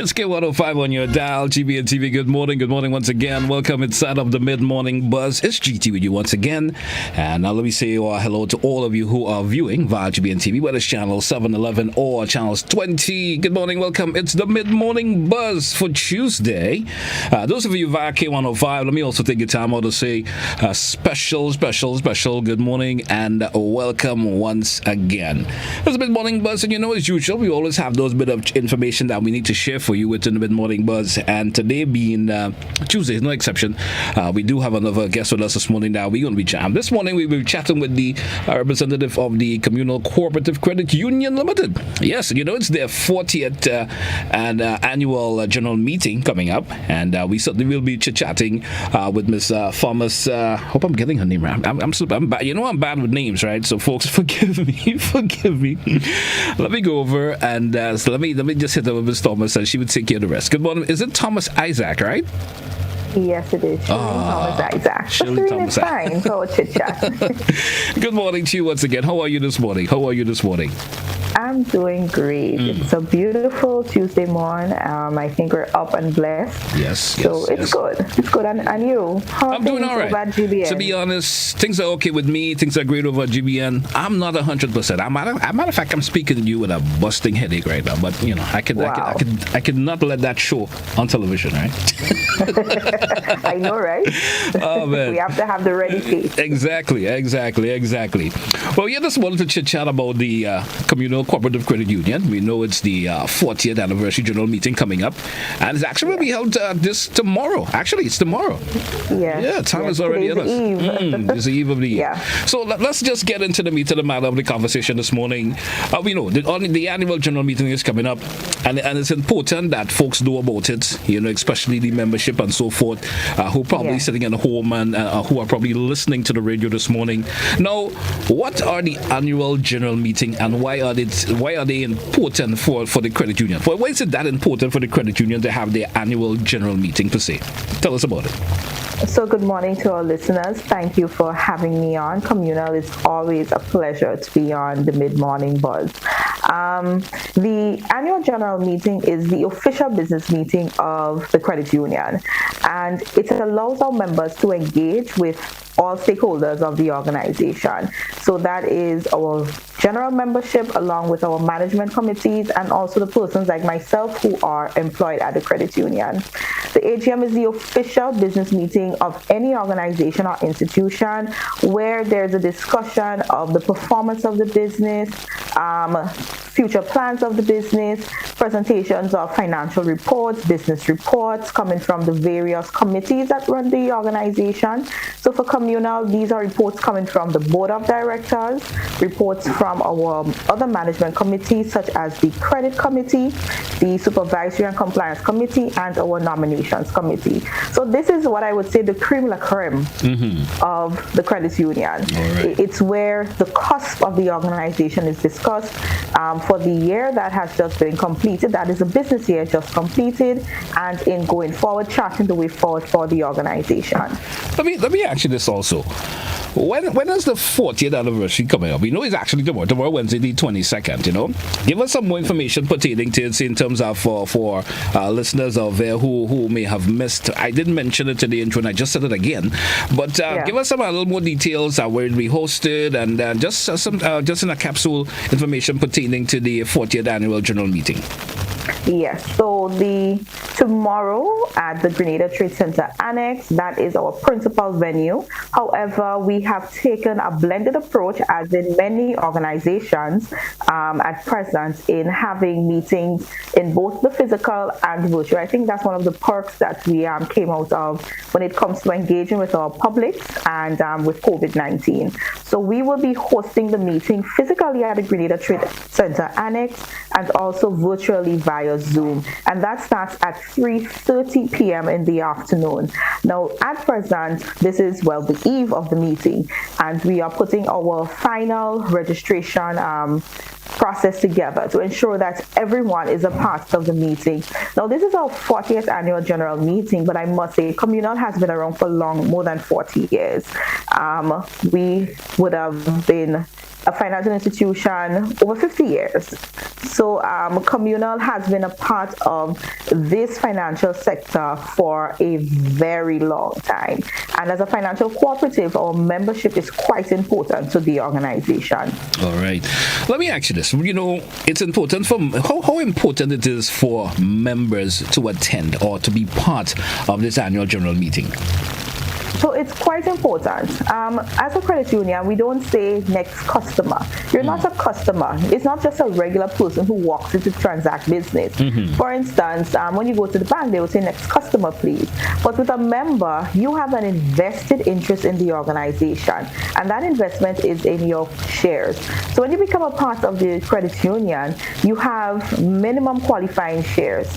It's K105 on your dial, GBN TV. Good morning once again. Welcome inside of the mid-morning buzz. It's GT with you once again. And now let me say hello to all of you who are viewing via GBN TV, whether it's channel 711 or channels 20. Good morning, welcome. It's the mid-morning buzz for Tuesday. Those of you via K105, let me also take your time out to say special good morning and welcome once again. It's the mid-morning buzz, and as usual, we always have those bit of information that we need to share for you within the mid-morning buzz. And today being Tuesday is no exception. We do have another guest with us this morning that we're going to be chatting. This morning we will be chatting with the representative of the Communal Co-operative Credit Union Limited. Yes, it's their 40th annual general meeting coming up, and we certainly will be chit-chatting with Miss Thomas. Hope I'm getting her name right. I'm bad. I'm bad with names, right? So folks, forgive me. Let me go over and so let me just hit her with Miss Thomas, and she would take care of the rest. Good morning. Is it Thomas Issac, right? Yes, it is. Thomas Issac. Shirley Thomas. Fine for chit chat. Good morning to you once again. How are you this morning? I'm doing great. It's a beautiful Tuesday morning. I think we're up and blessed. Yes. So it's good. It's good. And you? I'm doing all right. To be honest, things are okay with me. Things are great over at GBN. I'm not 100%. Matter of fact, I'm speaking to you with a busting headache right now. But I could not let that show on television, right? I know, right? Oh man, we have to have the ready face. Exactly. Well, yeah, just wanted to chit chat about the Communal Co-operative Credit Union. We know it's the 40th anniversary general meeting coming up, and it's actually going to be held this tomorrow. Actually, it's tomorrow. Yeah, time is already on us. It's the eve of the year. Yeah. So let's just get into the meat of the matter of the conversation this morning. We know the annual general meeting is coming up, and it's important that folks know about it. Especially the membership and so forth, who are probably sitting at home and who are probably listening to the radio this morning. Now, what are the annual general meeting, and why are they important for the credit union? Why is it that important for the credit union to have their annual general meeting per se? Tell us about it. So good morning to our listeners. Thank you for having me on. Communal, is always a pleasure to be on the mid-morning buzz. The annual general meeting is the official business meeting of the credit union, and it allows our members to engage with all stakeholders of the organization. So that is our general membership, along with our management committees, and also the persons like myself who are employed at the credit union. The AGM is the official business meeting of any organization or institution where there's a discussion of the performance of the business, future plans of the business, presentations of financial reports, business reports coming from the various committees that run the organization. So for Communal, these are reports coming from the board of directors, reports from our other management committees such as the credit committee, the supervisory and compliance committee, and our nominations committee. So this is what I would say the creme la creme of the credit union. Right. It's where the cusp of the organization is discussed for the year that has just been completed. That is a business year just completed, and in going forward, charting the way forward for the organization. Let me ask you this also. When is the 40th anniversary coming up? We know it's actually tomorrow Wednesday, the 22nd, Give us some more information pertaining to it in terms of for listeners out there who may have missed. I didn't mention it in the intro and I just said it again. But give us a little more details where it will be hosted, and just in a capsule information pertaining to the 40th annual general meeting. Yes, so tomorrow at the Grenada Trade Center Annex, that is our principal venue. However, we have taken a blended approach, as in many organizations at present, in having meetings in both the physical and virtual. I think that's one of the perks that we came out of when it comes to engaging with our publics and with COVID-19. So we will be hosting the meeting physically at the Grenada Trade Center Annex and also virtually via Zoom. And that starts at 3:30 p.m. in the afternoon. Now, at present, this is, the eve of the meeting, and we are putting our final registration process together to ensure that everyone is a part of the meeting. Now, this is our 40th annual general meeting, but I must say Communal has been around for more than 40 years. We would have been a financial institution over 50 years. So Communal has been a part of this financial sector for a very long time. And as a financial cooperative, our membership is quite important to the organization. All right. Let me ask you this. It's important for how important it is for members to attend or to be part of this annual general meeting. So it's quite important. As a credit union, we don't say next customer. You're not a customer. It's not just a regular person who walks in to transact business. For instance, when you go to the bank, they will say next customer, please. But with a member, you have an invested interest in the organization, and that investment is in your shares. So when you become a part of the credit union, you have minimum qualifying shares.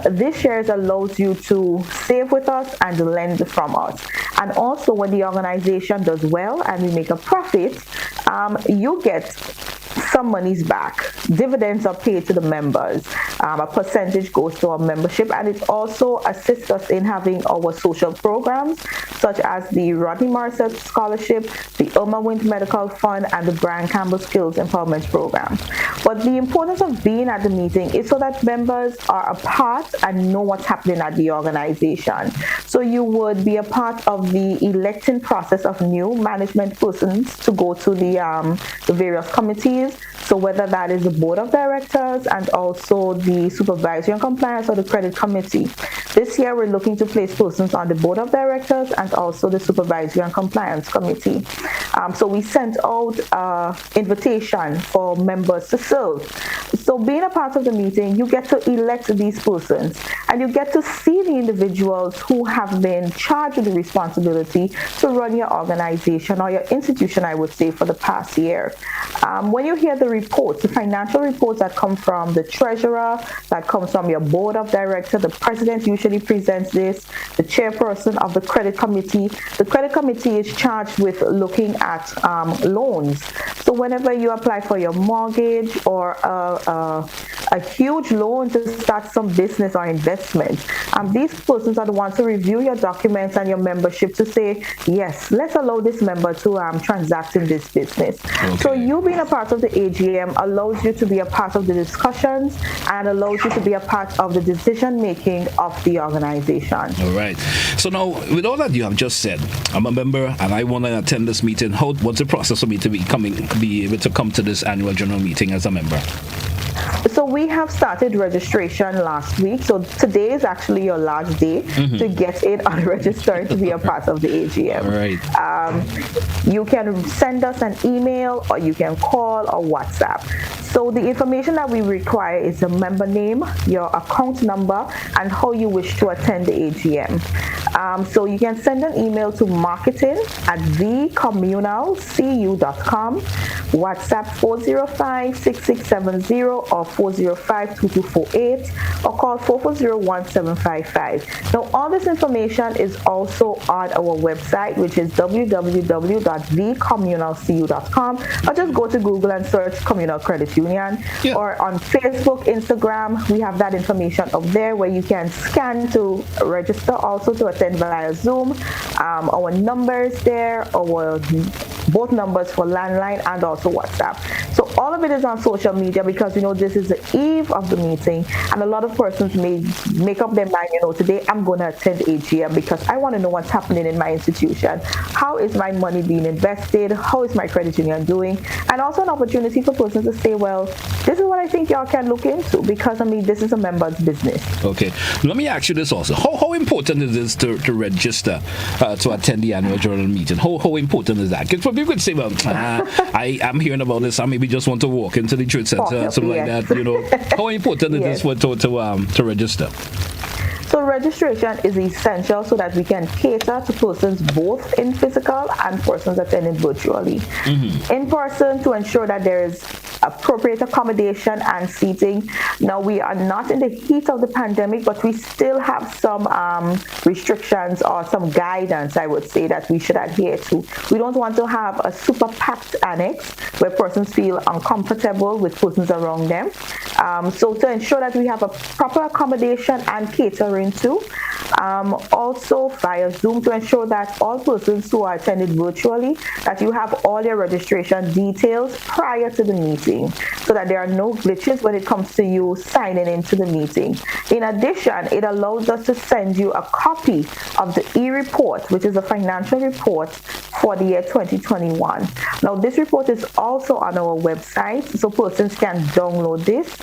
This shares allows you to save with us and lend from us. And also, when the organization does well and we make a profit, you get some monies back. Dividends are paid to the members. A percentage goes to our membership, and it also assists us in having our social programs, such as the Rodney Morrison Scholarship, the Irma Wind Medical Fund, and the Brian Campbell Skills Empowerment Program. But the importance of being at the meeting is so that members are a part and know what's happening at the organization. So you would be a part of the electing process of new management persons to go to the various committees. So whether that is the board of directors and also the supervisory and compliance or the credit committee. This year we're looking to place persons on the board of directors and also the supervisory and compliance committee. So we sent out an invitation for members to serve. So being a part of the meeting, you get to elect these persons and you get to see the individuals who have been charged with the responsibility to run your organization or your institution, I would say, for the past year. When you hear the reports, the financial reports that come from the treasurer, that comes from your board of directors, the president usually presents this, the chairperson of the credit committee. The credit committee is charged with looking at loans. So whenever you apply for your mortgage or a huge loan to start some business or investment, these persons are the ones to review your documents and your membership to say, yes, let's allow this member to transact in this business. Okay. So you being a part of the AGM allows you to be a part of the discussions and allows you to be a part of the decision making of the organization. All right. So now, with all that you have just said, I'm a member and I want to attend this meeting. What's the process for me to be able to come to this annual general meeting as a member? So we have started registration last week. So today is actually your last day to get in on registering to be a part of the AGM. All right. You can send us an email or you can call or WhatsApp. So the information that we require is the member name, your account number, and how you wish to attend the AGM. So you can send an email to marketing@thecommunalcu.com, WhatsApp 405-6670 or 405-2248, or call 440-1755. Now, all this information is also on our website, which is www.thecommunalcu.com, or just go to Google and search Communal Credit Union. Yeah. Or on Facebook, Instagram, we have that information up there where you can scan to register, also to attend via Zoom. Our numbers there, both numbers for landline and also WhatsApp. So all of it is on social media because this is the eve of the meeting, and a lot of persons may make up their mind, today I'm going to attend AGM because I want to know what's happening in my institution. How is my money being invested? How is my credit union doing? And also an opportunity for persons to say, well, this is what I think y'all can look into because, this is a member's business. Okay. Let me ask you this also. How important is this to register to attend the annual general meeting? How important is that? Because people could say, well, I'm hearing about this. I maybe just want to walk into the church center, something like that. How important is this to register? So registration is essential so that we can cater to persons both in physical and persons attending virtually. In person, to ensure that there is appropriate accommodation and seating. Now, we are not in the heat of the pandemic, but we still have some restrictions or some guidance, I would say, that we should adhere to. We don't want to have a super packed annex where persons feel uncomfortable with persons around them. So to ensure that we have a proper accommodation and catering to, Also via Zoom to ensure that all persons who are attending virtually, that you have all your registration details prior to the meeting so that there are no glitches when it comes to you signing into the meeting. In addition, it allows us to send you a copy of the e-report, which is a financial report for the year 2021. Now, this report is also on our website, so persons can download this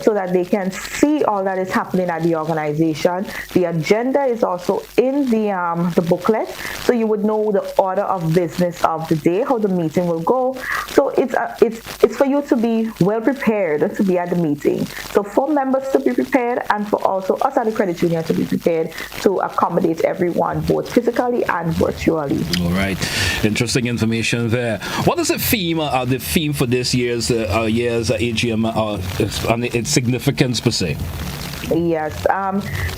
so that they can see all that is happening at the organization. The agenda is also in the booklet, so you would know the order of business of the day, how the meeting will go. So it's for you to be well prepared to be at the meeting. So for members to be prepared, and for also us at the credit union to be prepared to accommodate everyone, both physically and virtually. All right, interesting information there. What is the theme for this year's AGM and its significance per se? Yes.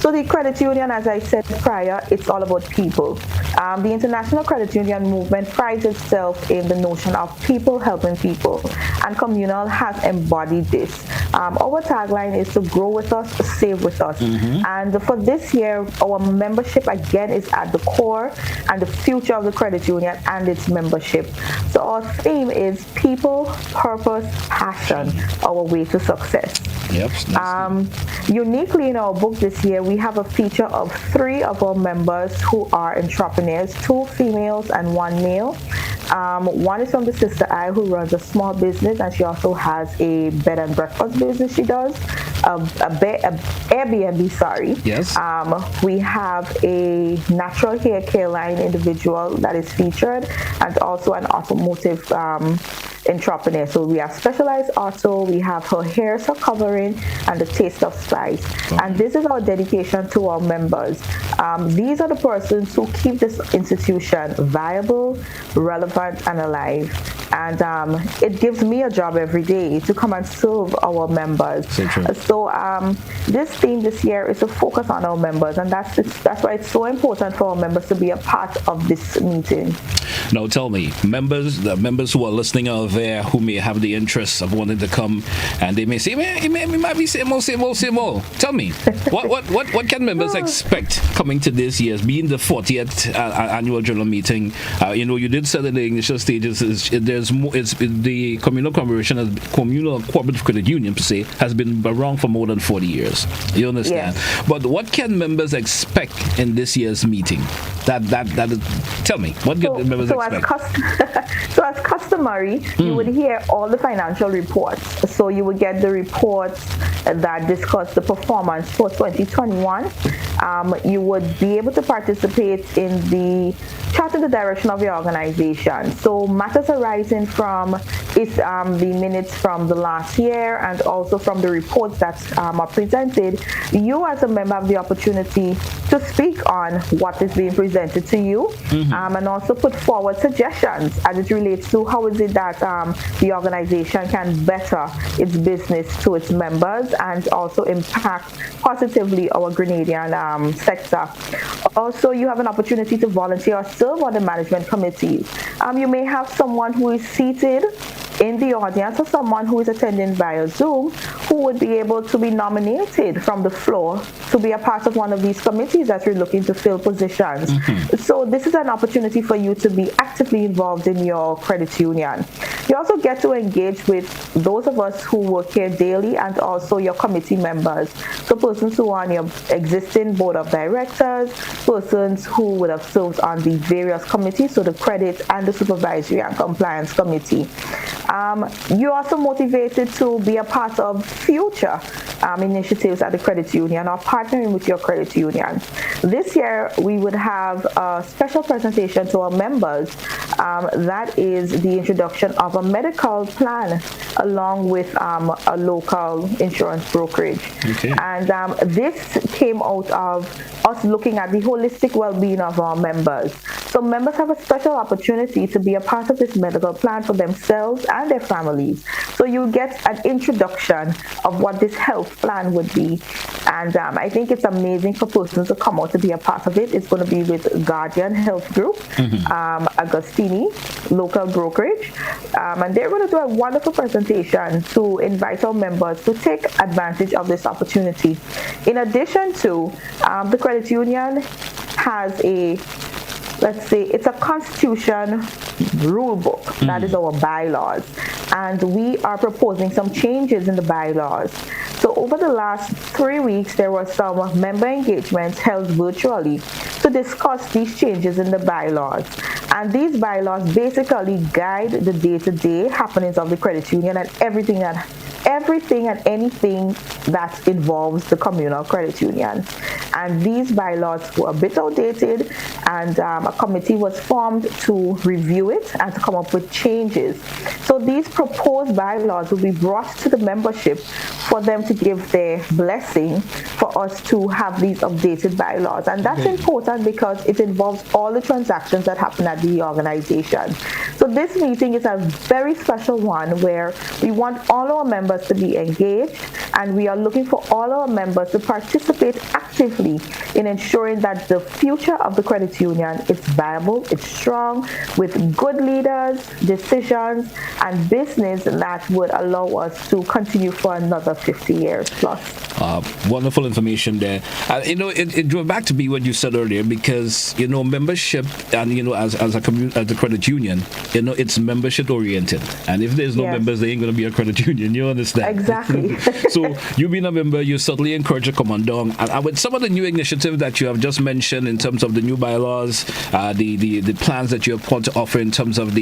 So the credit union, as I said prior, it's all about people. The International Credit Union movement prides itself in the notion of people helping people, and Communal has embodied this. Our tagline is to grow with us, save with us. And for this year, our membership again is at the core and the future of the credit union and its membership. So our theme is people, purpose, passion, our way to success. Yep. Uniquely in our book this year, we have a feature of 3 of our members who are entrepreneurs, 2 females and 1 male. One is from the Sister I, who runs a small business, and she also has a bed and breakfast business she does, Airbnb, sorry. Yes. We have a natural hair care line individual that is featured, and also an automotive entrepreneur. So we have Specialized Auto, we have Her Hair, Her Covering, and the Taste of Spice. Okay. And this is our dedication to our members. These are the persons who keep this institution viable, relevant, and alive. And it gives me a job every day to come and serve our members. So this theme this year is to focus on our members, and that's why it's so important for our members to be a part of this meeting. Now tell me, the members who are listening out there who may have the interest of wanting to come, and they may say, man, it might be same old. Tell me, what can members expect coming to this year's, being the 40th annual general meeting? You did say that the initial stages the communal collaboration, Communal Cooperative Credit Union per se, has been around for more than 40 years. You understand? Yes. But what can members expect in this year's meeting? Tell me, what can members expect? So as customary, you would hear all the financial reports. So you would get the reports that discuss the performance for 2021. You would be able to participate in the charting the direction of your organization. So matters arising from the minutes from the last year, and also from the reports that are presented, you as a member have the opportunity to speak on what is being presented to you, and also put forward suggestions as it relates to how is it that the organization can better its business to its members and also impact positively our Grenadian sector. Also, you have an opportunity to volunteer or serve on the management committees. You may have someone who is seated in the audience, or someone who is attending via Zoom, who would be able to be nominated from the floor to be a part of one of these committees that you're looking to fill positions. So this is an opportunity for you to be actively involved in your credit union. You also get to engage with those of us who work here daily, and also your committee members. So persons who are on your existing board of directors, persons who would have served on the various committees, so the credit and the supervisory and compliance committee. You're also motivated to be a part of future initiatives at the credit union, or partnering with your credit union. This year, we would have a special presentation to our members. That is the introduction of a medical plan along with a local insurance brokerage. Okay. And this came out of us looking at the holistic well-being of our members. So So members have a special opportunity to be a part of this medical plan for themselves and their families. So you get an introduction of what this health plan would be. And I think it's amazing for persons to come out to be a part of it. It's going to be with Guardian Health Group, Agostini, local brokerage. And they're going to do a wonderful presentation to invite our members to take advantage of this opportunity. In addition to, the credit union has a, let's say, it's a constitution rule book. That is our bylaws. And we are proposing some changes in the bylaws. So over the last 3 weeks, there were some member engagements held virtually to discuss these changes in the bylaws. And these bylaws basically guide the day-to-day happenings of the credit union and everything and anything that involves the communal credit union. And these bylaws were a bit outdated, and a committee was formed to review it and to come up with changes. So these proposed bylaws will be brought to the membership for them to give their blessing for us to have these updated bylaws. And that's important because it involves all the transactions that happen at the organization. So this meeting is a very special one where we want all our members to be engaged, and we are looking for all our members to participate actively in ensuring that the future of the credit union is viable, it's strong, with good leaders, decisions, and business that would allow us to continue for another 50 years plus. Wonderful information there. It drew back to me what you said earlier, because membership, and as a credit union, it's membership oriented, and if there's no members, there ain't going to be a credit union. You understand? Exactly. So you being a member, you certainly encourage to come on down, and with some of the new initiatives that you have just mentioned in terms of the new bylaws, the plans that you have got to offer in terms of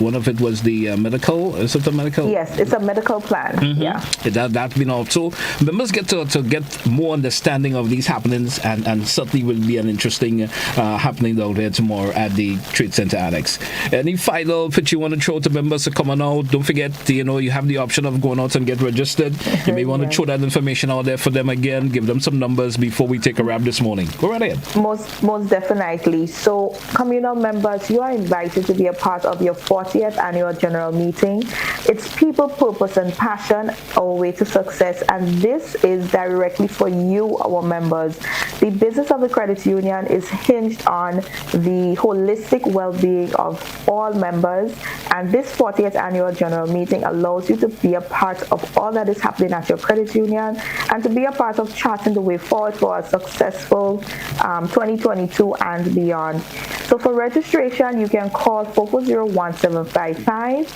one of it was the medical? Is it the medical? Yes, it's a medical plan. Yeah. That's been also members get to get more understanding of these happenings, and certainly will be an interesting happening out there tomorrow at the Trade Center Annex. Any final pitch you want to throw to members to come on out? Don't forget, you have the option of going out and get registered. You may want to throw that information out there for them again. Give them some numbers before we take a wrap this morning. Go right ahead. Most definitely. So, communal members, you are invited to be a part of your 40th annual general meeting. It's people, purpose, and passion, our way to success, and this is directly for you, our members. The business of the credit union is hinged on the holistic well-being of all members, and this 40th annual general meeting allows you to be a part of all that is happening at your credit union and to be a part of charting the way forward for a successful 2022 and beyond. So for registration, you can call 440-1755.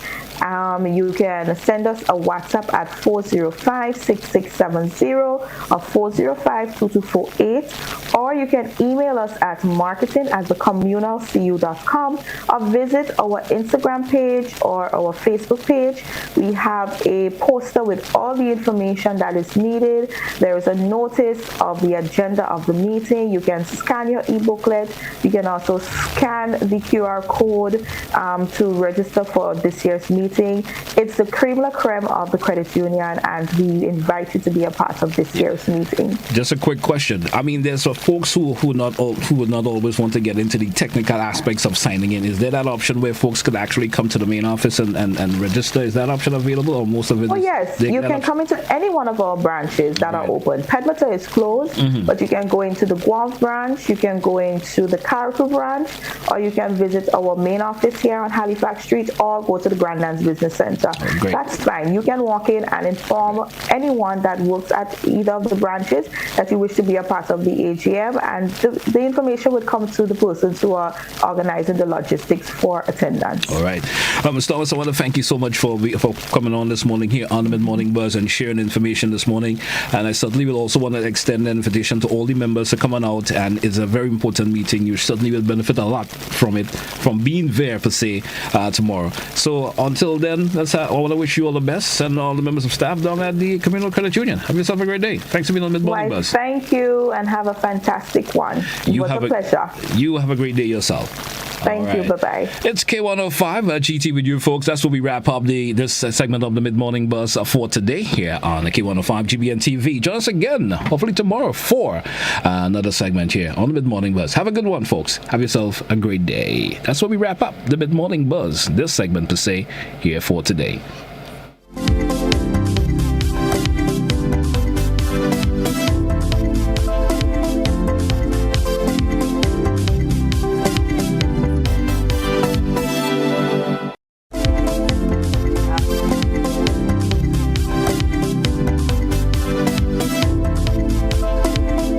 You can send us a WhatsApp at 405-6670 or 405-2248, or you can email us at marketing@thecommunalcu.com, or visit our Instagram page or our Facebook page. We have a poster with all the information that is needed. There is a notice of the agenda of the meeting. You can scan your e-booklet. You can also scan the QR code to register for this year's meeting. It's the creme la creme of the credit union, and we invite you to be a part of this year's meeting. Just a quick question. I mean, there's folks who would not always want to get into the technical aspects of signing in. Is there that option where folks could actually come to the main office and register? Is that option available, or most of it? Oh, yes. You can come into any one of our branches that are open. Pedmata is closed, but you can go into the Guelph branch, you can go into the Carriacou branch, or you can visit our main office here on Halifax Street, or go to the Grandlands Business Center. Great. That's fine. You can walk in and inform anyone that works at either of the branches that you wish to be a part of the AGM, and the information would come to the persons who are organizing the logistics for attendance. All right. Mr. Thomas, I want to thank you so much for coming on this morning here on the Mid-Morning Buzz and sharing information this morning. And I certainly will also want to extend an invitation to all the members to come on out, and it's a very important meeting. You certainly will benefit a lot from it, from being there per se tomorrow. So until then, I want to wish you all the best, and all the members of staff down at the Communal Credit Union. Have yourself a great day. Thanks for being on the Mid-Morning Buzz. Thank you, and have a fantastic one. It was a pleasure. You have a great day yourself. Thank you. Bye-bye. It's K105 GT with you, folks. That's where we wrap up this segment of the Mid-Morning Buzz for today here on the K105 GBN TV. Join us again, hopefully tomorrow, for another segment here on the Mid-Morning Buzz. Have a good one, folks. Have yourself a great day. That's where we wrap up the Mid-Morning Buzz, this segment per se, here for today.